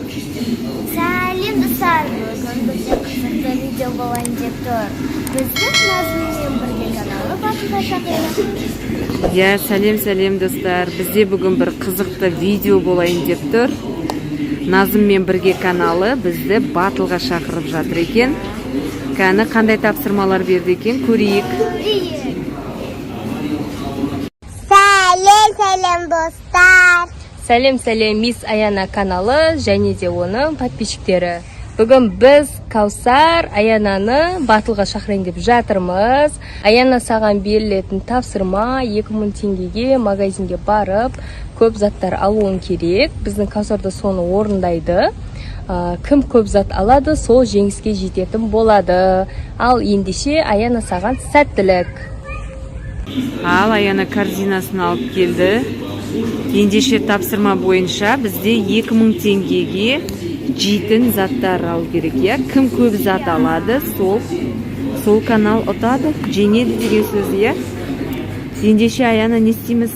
Сәлем достар, бүгін бізде қызықты видео болайын деп тұр. Біздің Назыммен бірге каналы басында шақырды. Сәлем достар, бізде бүгін бір қызықты видео болайын деп тұр. Назыммен бірге каналы бізді батылға шақырып жатыр екен. Кәні қандай тапсырмалар берді екен, көрейік. Сәлем достар. Сәлем Мисс Аяна каналы және де оның подписчиктері. Бүгін біз Каусар Аянаны батылға шақырайын деп жатырмыз. Аяна саған берілетін тапсырма 2000 теңгеге магазинге барып, көп заттар алуын керек. Біздің Каусарда соны орындайды. Кім көп зат алады, сол жеңіске жететін болады. Ал ендеше Аяна саған сәттілік. Ал Аяна корзинасын алып келді. Ендеше тапсырма бойынша бізде 2000 теңгеге жейтін заттар алу керек. Кім көп зат алады, сол канал ұтады, жеңеді деген сөз. Ендеше Аяна не істейміз?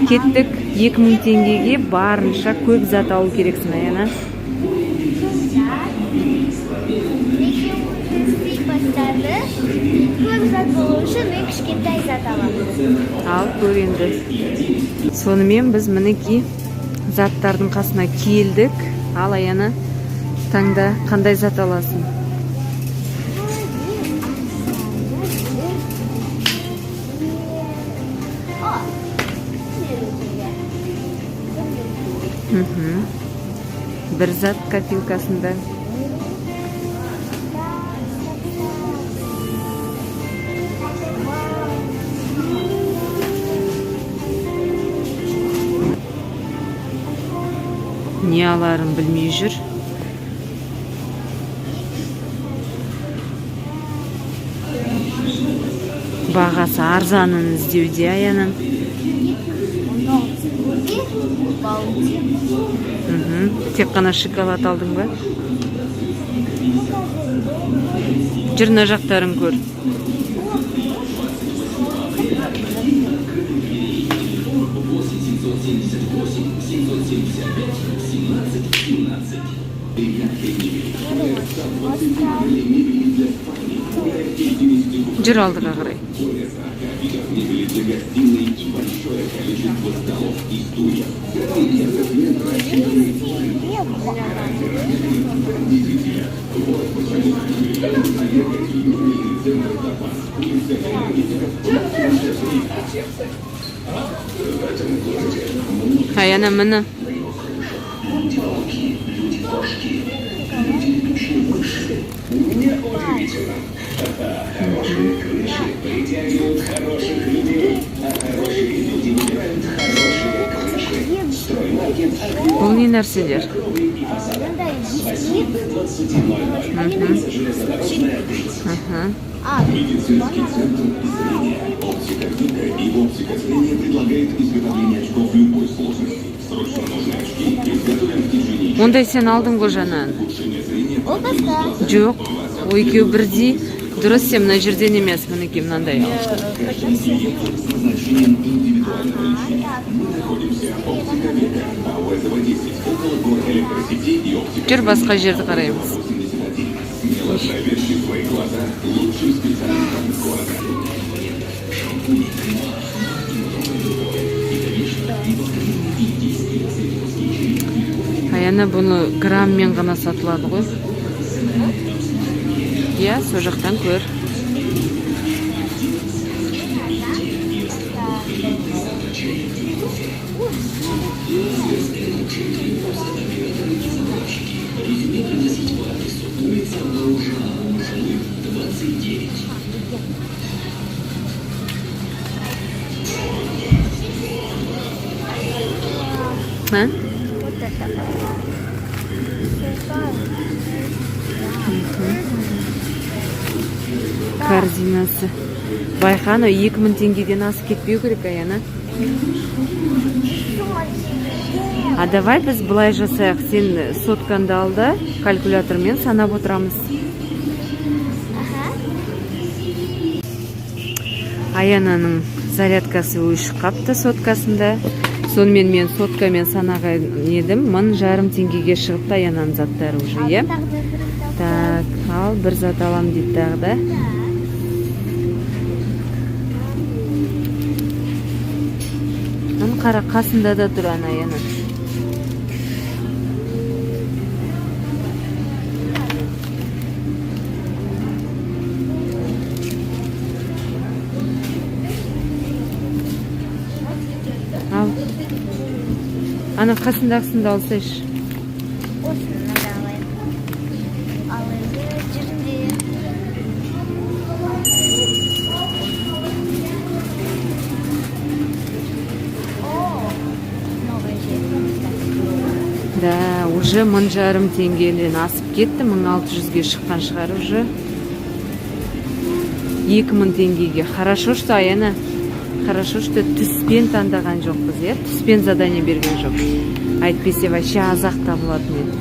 Кеттік, 2000 теңгеге барынша көп зат алу керексің, Аяна. Көп зат болу үшін мен кішкентай зат аламын. Ал көрінді. Сонымен біз мінеки заттардың қасына келдік. Ал Аяна, таңда қандай зат аласың? Бір зат копилкасында. Не аларын білмей жүр. Бағасы арзанын іздеуде Аянан. Тек қана шоколад алдың ба? Жүрна жақтарын көр. Жүр алдыға қарай. Аяна міне. Бұл не нәрселер? Ондай сен алдың ғой жанан? Ол басқа. Жоқ, ол екеу бірдей. Дұрыс, сен мына жерден емес, мінеки мынандай ал. Жүр, басқа жерді қараймыз. Аяна бұны граммен ғана сатылады ғой. Со жақтан көр. Корзинасы. Байқаны 2000 теңгеден асып кетпеу керек, Аяна. Давай біз бұлай жасайық. Сен сотканды алды, калькулятормен санап отырамыз. Аянаның зарядкасы өшіп қапты соткасында. Сонымен мен соткамен санаған едім. 1000 теңгеге шығыпты Аянаның заттары уже, е? Так, ал бір зат алам дейді тағы да. Қара қасында да тұр ана Аяна. Ал. Ана қасындағысын да алсайшы. Осыны да алайын. Ал енді жүрінде. Да, уже 1000 теңгеден асып кетті, 1600-ге шыққан шығар уже. 2000 теңгеге. Хорошо, что Аяна, хорошо, что түспен таңдаған жоқпыз, е? Түспен задание берген жоқ. Айтпесе вообще азақ табылатын еді.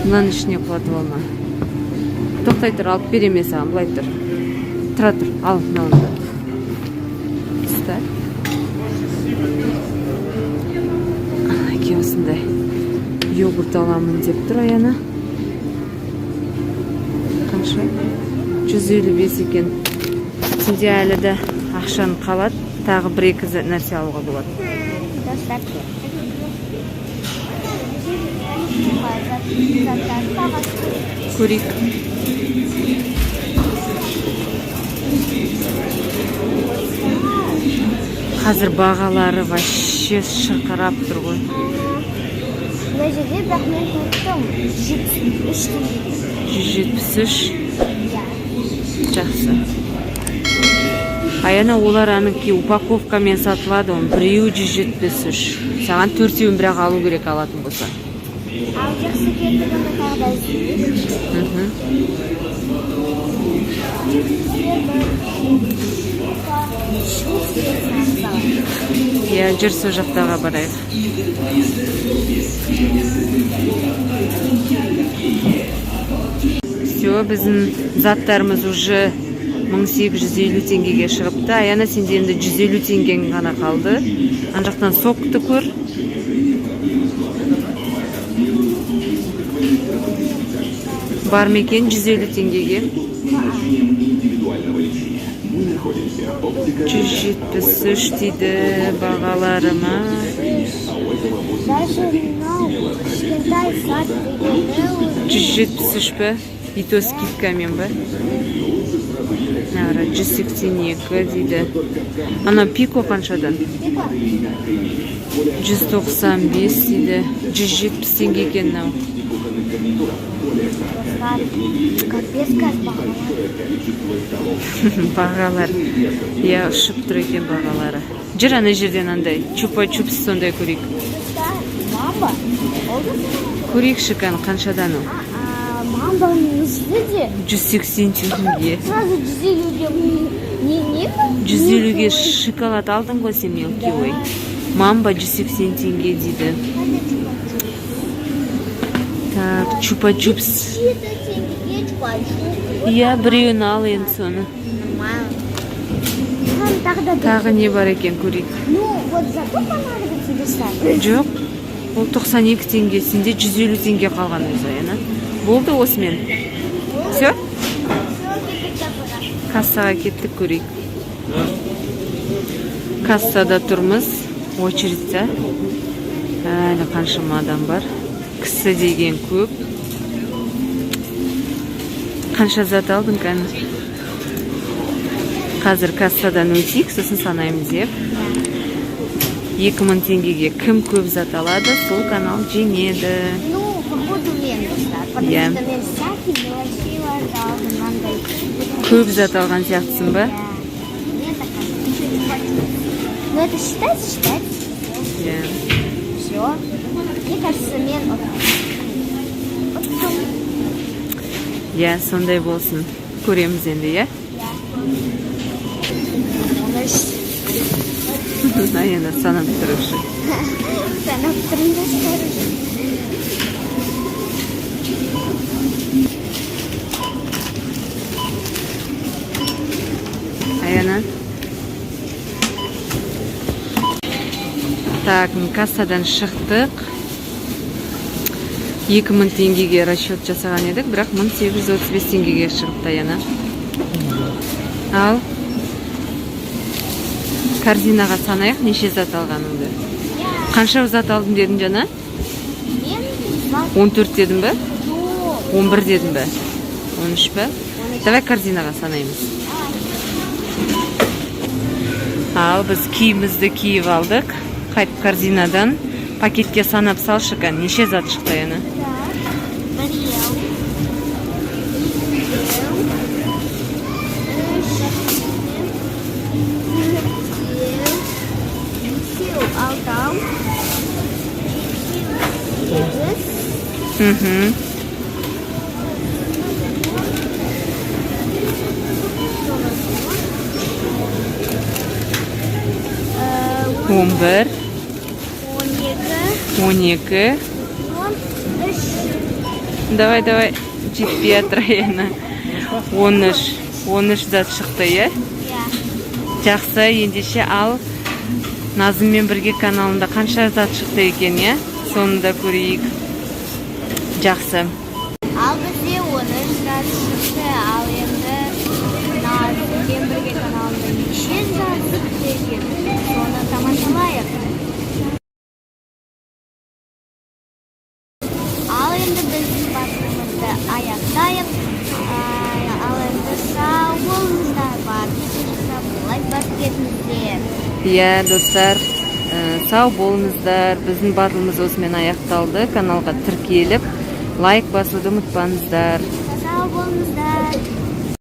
Мынаның ішіне құлатып алма. Тоқтай тұр, алып береме саған, былай тұр. Тұра тұр, ал мынауында. Ұста. Осындай йогурт аламын деп тұр Аяна. Қанша? 155 екен. Сенде әлі де ақшаны қалады. Тағы 1-2 нәрсе алуға болады. Достар Көрейік. Қазір бағалары вообще шырқырап тұр ғой. Мына жерде бірақ мен көрдім 173 теңге. 173. Жақсы. Аяна олар аныңки упаковкамен сатылады, он біреуі 173. Саған 4-еуін бірақ алу керек алатын болса. Ал жақсы кетігімді тағы да іздейміз. Я жүр со жақтаға барайық. Все, біздің заттарымыз уже 1850 теңгеге шығыпты. Аяна, сенде енді 150 теңген ғана қалды. Ан жақтан сокты көр. Бар мекен 150 теңгеге. 173 дейді бағаларыма. Даже мынау кішкентай сат дегені 173 бі? И то скидкамен бі? 182 дейді. Ана пико қаншадан? 195 дейді. 170 теңге екен мынау. капец қазір Бағалар. Я ұшып тұр екен бағалары. Жүр ана жерден андай чупа-чупс сондай көрейік. Мамба? Көрейік шыққан қаншадан ол? Мамбаның өзі де 180 теңге. сразу 150-ге не? 150-ге шоколад алдың ғой сен мелкий ой. Мамба 180 теңге дейді. Так, чупа-чупс. Я біреуін ал енді соны. Тағы не бар екен көрейік. Ну, вот зато понадобится достать. Жоқ, ол 92 теңге, сенде 150 теңге қалған өзі, Аяна. Болды осымен. Все? Кассаға кеттік көрейік. Кассада тұрмыз, очередьте. Әлі қаншама адам бар. Кісі деген көп. Қанша зат алдың кәні? Қазір кассадан өтейік, сосын санаймыз еп. 2000 теңгеге кім көп зат алады, сол канал жеңеді. Ну, походу мен достар. Потому Иә. что мен всякие мелочиларды алдым, мынандай. Көп зат алған сияқтысың ба? Мне так кажется. Ну, это считается? Иә. Все. Мне кажется, мен ұттым. Иә, сондай болсын. Көреміз енді, иә? Аяна санап тұрышы. Санап тұрым достар. Аяна. Так, кассадан шықтық. 2000 теңгеге расчет жасаған едік, бірақ 1835 теңгеге шығыпты Аяна. Ал корзинаға санайық, неше зат алғаныңды? Қанша зат алдым дедің жана? Мен 14 дедім бі? 11 дедім бі? 13 бі? 12. Давай корзинаға санаймыз. Ал біз киімізді киіп алдық. Қайтып корзинадан пакетке санап салшы кән. Неше зат шықты Аяна? Мхм. Он бір, 12. Давай, жетпей жатыр Аяна. 13 зат шықты, е? Жақсы, ендеше ал Назыммен бірге каналында қанша зат шықты екен, е? Сонында көрейік. Жақсы. Ал бізде 13 зат шықты, ал енді Назыммен бірге каналында неше зат шықты екен, соны тамашалайық. Ал енді біздің батылымызды аяқтайық. Ал енді сау болыңыздар, барынша лайк басып кетіңіздер. Иә, достар, сау болыңыздар. Біздің батылымыз осымен аяқталды. Каналға тіркеліп, лайк басуды ұмытпаңыздар. Сау болыңыздар.